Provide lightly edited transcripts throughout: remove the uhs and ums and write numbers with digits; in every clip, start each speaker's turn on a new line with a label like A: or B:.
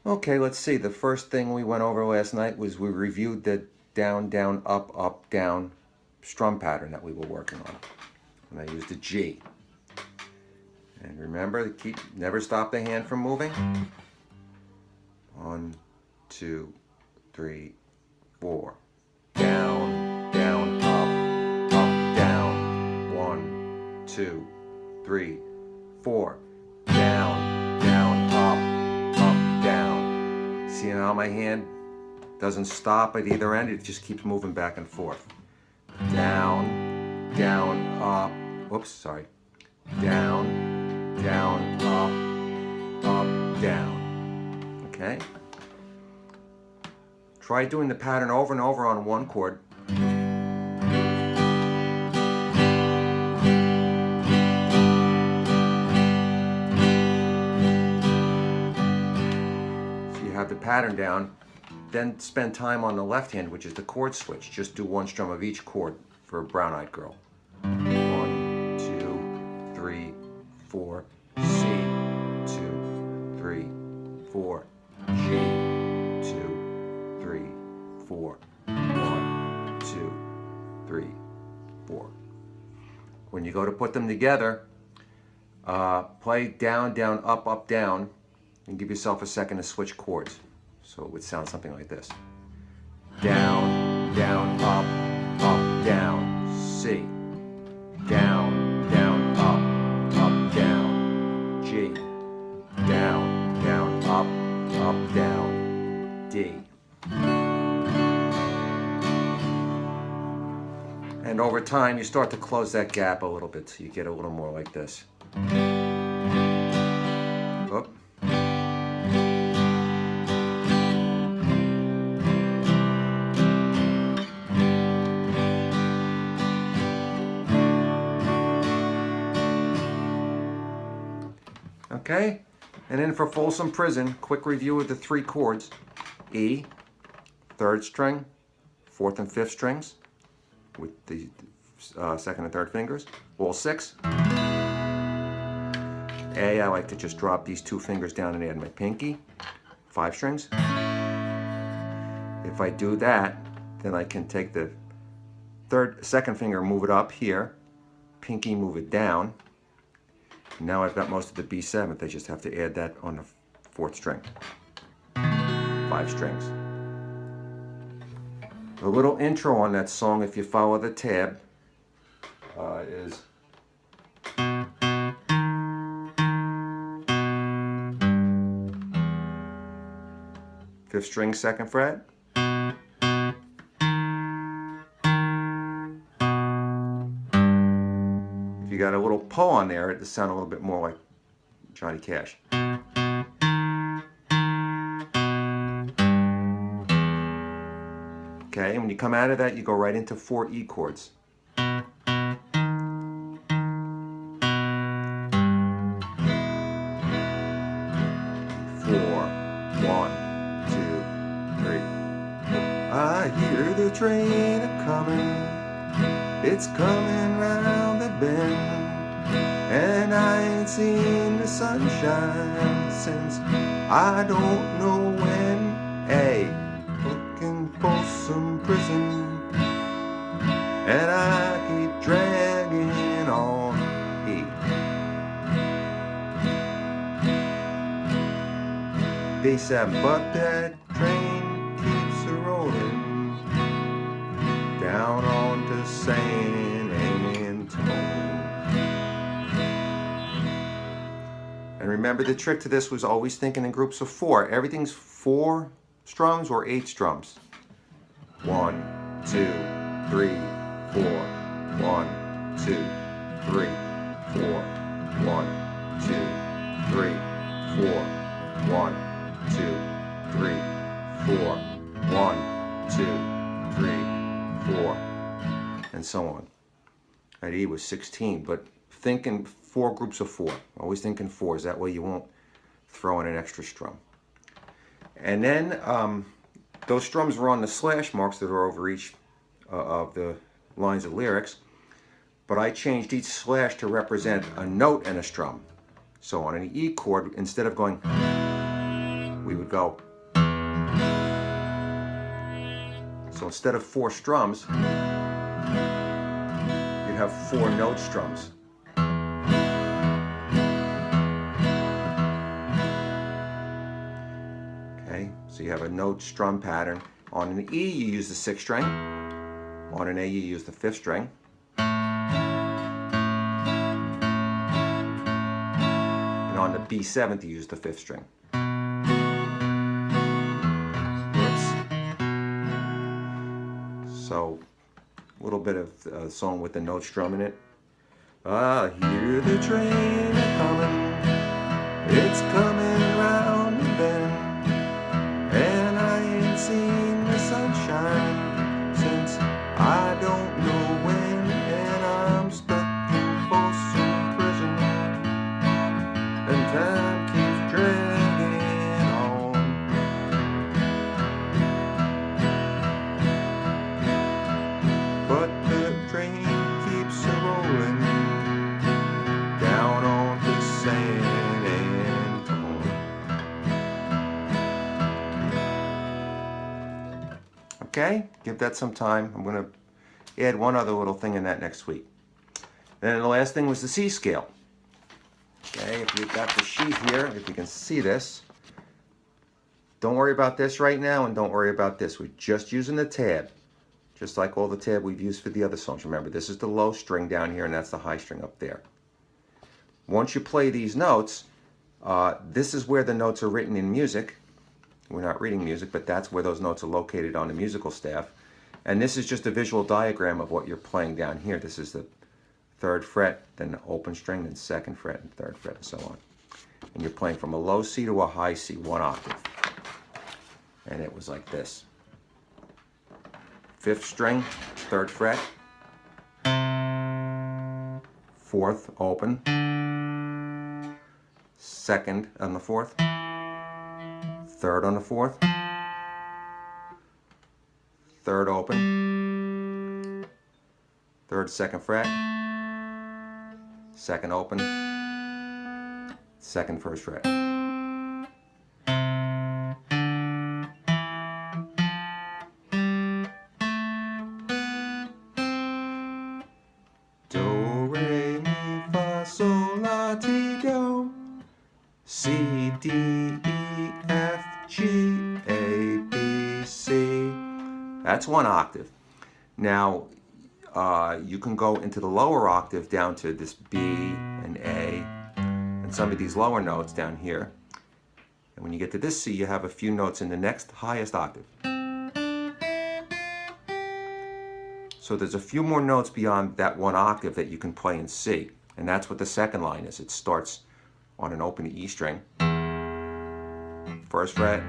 A: Okay, let's see. The first thing we went over last night was we reviewed the down, down, up, down strum pattern that we were working on. And I used a G. And remember, never stop the hand from moving. 1, 2, 3, 4. Down, down, up, down. 1, 2, 3, 4. Down, down, up, down. See how my hand doesn't stop at either end? It just keeps moving back and forth. Down, down, up. Whoops, sorry. Down, down, up, down. Okay? Try doing the pattern over and over on one chord. So you have the pattern down. Then spend time on the left hand, which is the chord switch. Just do one strum of each chord for a brown-eyed girl. 1, 2, 3, 4, C, 2, 3, 4, G, 2, 3, 4, 1, 2, 3, 4. When you go to put them together, play down, down, up, down, and give yourself a second to switch chords. So it would sound something like this. Down, down, up, down, C. Down, down, up, down, G. Down, down, up, down, D. And over time, you start to close that gap a little bit so you get a little more like this. Oop. Okay, and then for Folsom Prison, quick review of the 3 chords. E, 3rd string, 4th and 5th strings with the 2nd and 3rd fingers, all 6. A, I like to just drop these 2 fingers down and add my pinky, 5 strings. If I do that, then I can take the 2nd finger, move it up here, pinky, move it down. Now I've got most of the B7th. I just have to add that on the 4th string. 5 strings. A little intro on that song, if you follow the tab, is fifth string, 2nd fret. If you got a little pull on there, it'll sound a little bit more like Johnny Cash. Okay, and when you come out of that, you go right into 4 E chords. 4, 1, 2, 3. I hear the train a-coming, it's coming round the bend, and I ain't seen the sunshine since I don't know when. A, looking for some prison, and I keep dragging on. E. B7, but that train keeps a-rolling down on to San Antone. And remember, the trick to this was always thinking in groups of 4. Everything's 4 strums or 8 strums. 1, 2, 3, 4. 1, 2, 3, 4. 1, 2, 3, 4. 1, 2, 3, 4. 1, 2, 3, 4. And so on. At E was 16, but think in 4 groups of 4. Always think in 4s. That way you won't throw in an extra strum. And then those strums were on the slash marks that are over each of the lines of lyrics, but I changed each slash to represent a note and a strum. So on an E chord, instead of going, we would go. So instead of 4 strums, you'd have 4 note strums. Okay, so you have a note strum pattern. On an E, you use the 6th string. On an A, you use the 5th string. And on the B7th, you use the 5th string. So, a little bit of a song with the note strum in it. I hear the train coming, it's coming round the bend, and I ain't seen the sunshine since I don't know when, and I'm stuck in Folsom Prison, and time keeps dragging on. But the train keeps rolling down on the San Antonio. Okay, give that some time. I'm going to add one other little thing in that next week. Then the last thing was the C scale. Okay, if you've got the sheet here, if you can see this, don't worry about this right now, and don't worry about this. We're just using the tab, just like all the tab we've used for the other songs. Remember, this is the low string down here, and that's the high string up there. Once you play these notes, this is where the notes are written in music. We're not reading music, but that's where those notes are located on the musical staff. And this is just a visual diagram of what you're playing down here. This is the 3rd fret, then the open string, then 2nd fret, and 3rd fret, and so on. And you're playing from a low C to a high C, 1 octave. And it was like this. 5th string, 3rd fret, 4th open, 2nd on the 4th, 3rd on the 4th, 3rd open, 3rd 2nd fret, 2nd open, 2nd 1st fret. Do, re, mi, fa, sol, la, ti, do, C, D, E, F, G, A, B, C. That's 1 octave. Now, you can go into the lower octave down to this B and A, and some of these lower notes down here. And when you get to this C, you have a few notes in the next highest octave. So there's a few more notes beyond that 1 octave that you can play in C. And that's what the second line is. It starts on an open E string. 1st fret,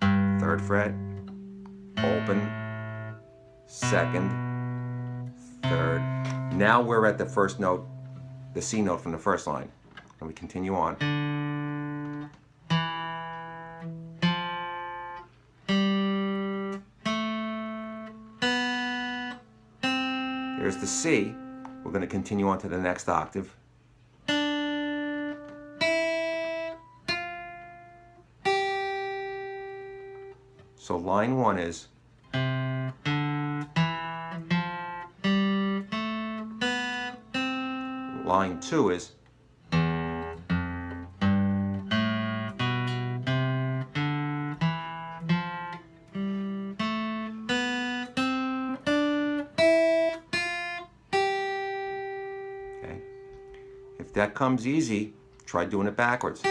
A: 3rd fret, open, 2nd, 3rd. Now we're at the first note, the C note from the first line. And we continue on. Here's the C. We're going to continue on to the next octave. So line 1 is line 2 is okay. If that comes easy, try doing it backwards.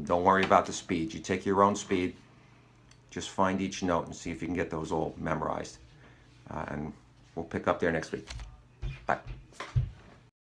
A: Don't worry about the speed. You take your own speed. Just find each note and see if you can get those all memorized. And we'll pick up there next week. Bye.